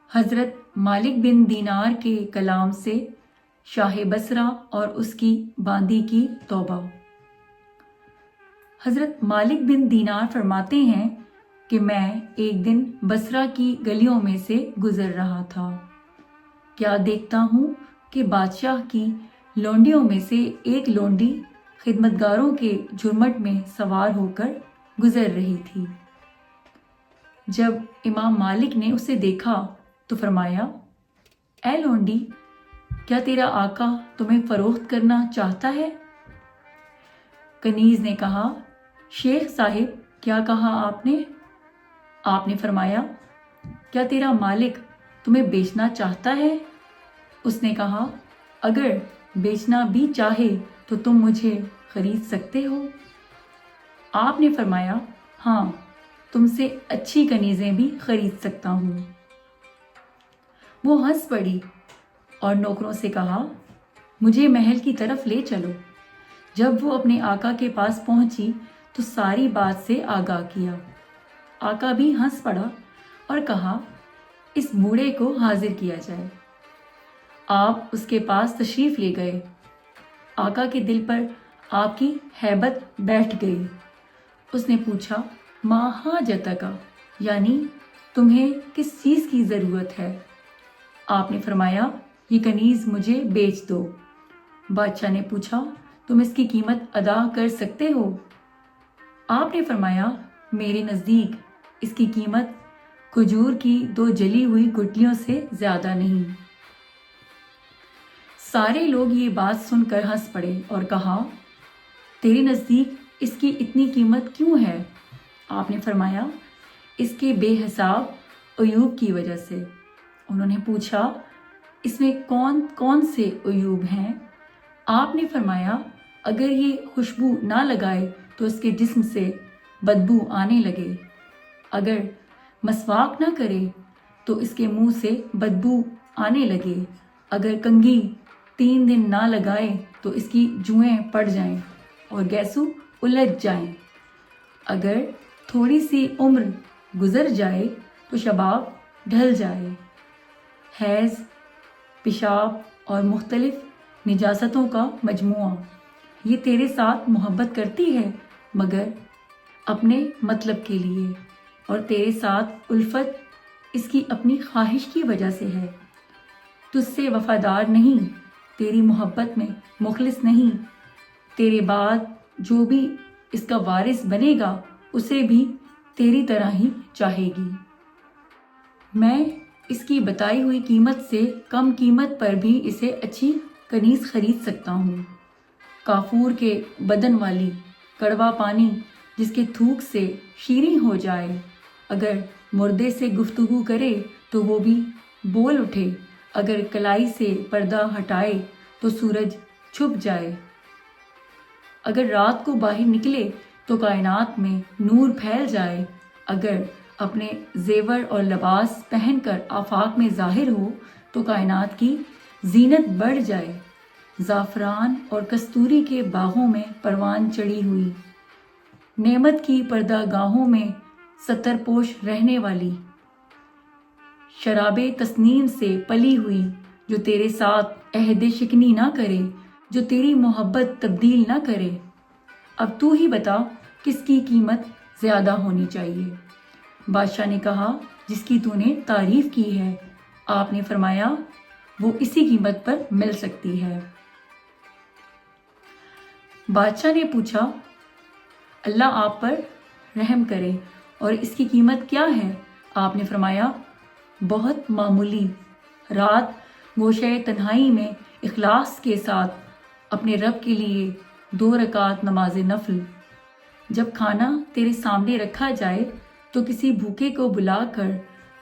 حضرت مالک بن دینار کے کلام سے شاہ بصرہ اور اس کی باندی کی توبہ۔ حضرت مالک بن دینار فرماتے ہیں کہ میں ایک دن بصرہ کی گلیوں میں سے گزر رہا تھا، کیا دیکھتا ہوں کہ بادشاہ کی لونڈیوں میں سے ایک لونڈی خدمتگاروں کے جھرمٹ میں سوار ہو کر گزر رہی تھی۔ جب امام مالک نے اسے دیکھا تو فرمایا، اے لونڈی، کیا تیرا آقا تمہیں فروخت کرنا چاہتا ہے؟ کنیز نے کہا، شیخ صاحب کیا کہا آپ نے؟ آپ نے فرمایا، کیا تیرا مالک تمہیں بیچنا چاہتا ہے؟ اس نے کہا، اگر بیچنا بھی چاہے تو تم مجھے خرید سکتے ہو؟ آپ نے فرمایا، ہاں، تم سے اچھی کنیزیں بھی خرید سکتا ہوں۔ وہ ہنس پڑی اور نوکروں سے کہا، مجھے محل کی طرف لے چلو۔ جب وہ اپنے آقا کے پاس پہنچی تو ساری بات سے آگاہ کیا۔ آقا بھی ہنس پڑا اور کہا، اس بوڑھے کو حاضر کیا جائے۔ آپ اس کے پاس تشریف لے گئے۔ آقا کے دل پر آپ کی ہیبت بیٹھ گئی۔ اس نے پوچھا، ما حاجتک، یعنی تمہیں کس چیز کی ضرورت ہے؟ آپ نے فرمایا، یہ کنیز مجھے بیچ دو۔ بادشاہ نے پوچھا، تم اس کی قیمت ادا کر سکتے ہو؟ آپ نے فرمایا، میرے نزدیک اس کی قیمت کھجور کی 2 جلی ہوئی گٹلیوں سے زیادہ نہیں۔ سارے لوگ یہ بات سن کر ہنس پڑے اور کہا، تیرے نزدیک اس کی اتنی قیمت کیوں ہے؟ آپ نے فرمایا، اس کے بے حساب عیوب کی وجہ سے۔ انہوں نے پوچھا، اس میں کون کون سے عیوب ہیں؟ آپ نے فرمایا، اگر یہ خوشبو نہ لگائے تو اس کے جسم سے بدبو آنے لگے، اگر مسواک نہ کرے تو اس کے منہ سے بدبو آنے لگے، اگر کنگھی 3 دن نہ لگائے تو اس کی جوئیں پڑ جائیں اور گیسو الجھ جائیں، اگر تھوڑی سی عمر گزر جائے تو شباب ڈھل جائے، حیض، پیشاب اور مختلف نجاستوں کا مجموعہ، یہ تیرے ساتھ محبت کرتی ہے مگر اپنے مطلب کے لیے، اور تیرے ساتھ الفت اس کی اپنی خواہش کی وجہ سے ہے، تجھ سے وفادار نہیں، تیری محبت میں مخلص نہیں، تیرے بعد جو بھی اس کا وارث بنے گا اسے بھی تیری طرح ہی چاہے گی۔ میں اس کی بتائی ہوئی قیمت سے کم قیمت پر بھی اسے اچھی کنیز خرید سکتا ہوں۔ کافور کے بدن والی، کڑوا پانی جس کے تھوک سے شیریں ہو جائے، اگر مردے سے گفتگو کرے تو وہ بھی بول اٹھے، اگر کلائی سے پردہ ہٹائے تو سورج چھپ جائے، اگر رات کو باہر نکلے تو کائنات میں نور پھیل جائے، اگر اپنے زیور اور لباس پہن کر آفاق میں ظاہر ہو تو کائنات کی زینت بڑھ جائے، زعفران اور کستوری کے باغوں میں پروان چڑھی ہوئی، نعمت کی پردہ گاہوں میں ستر پوش رہنے والی، شراب تسنیم سے پلی ہوئی، جو تیرے ساتھ عہد شکنی نہ کرے، جو تیری محبت تبدیل نہ کرے۔ اب تو ہی بتا کس کی قیمت زیادہ ہونی چاہیے؟ بادشاہ نے کہا، جس کی تو نے تعریف کی ہے۔ آپ نے فرمایا، وہ اسی قیمت پر مل سکتی ہے۔ بادشاہ نے پوچھا، اللہ آپ پر رحم کرے، اور اس کی قیمت کیا ہے؟ آپ نے فرمایا، بہت معمولی، رات گوشہ تنہائی میں اخلاص کے ساتھ اپنے رب کے لیے 2 رکعت نماز نفل۔ جب کھانا تیرے سامنے رکھا جائے تو کسی بھوکے کو بلا کر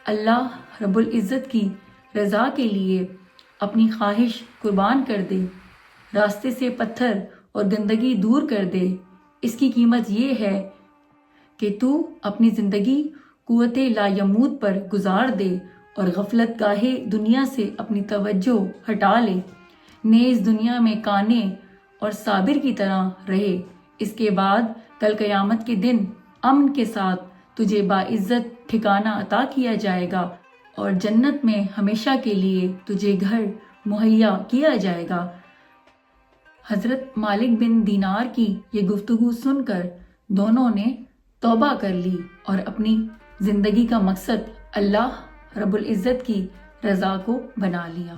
اللہ رب العزت کی رضا کے لیے اپنی خواہش قربان کر دے، راستے سے پتھر اور گندگی دور کر دے۔ اس کی قیمت یہ ہے کہ تو اپنی زندگی قوت لا یموت پر گزار دے اور غفلت گاہے دنیا سے اپنی توجہ ہٹا لے، نیز دنیا میں کانے اور صابر کی طرح رہے۔ اس کے بعد کل قیامت کے دن امن کے ساتھ تجھے باعزت ٹھکانہ عطا کیا جائے گا اور جنت میں ہمیشہ کے لیے تجھے گھر مہیا کیا جائے گا۔ حضرت مالک بن دینار کی یہ گفتگو سن کر دونوں نے توبہ کر لی اور اپنی زندگی کا مقصد اللہ رب العزت کی رضا کو بنا لیا۔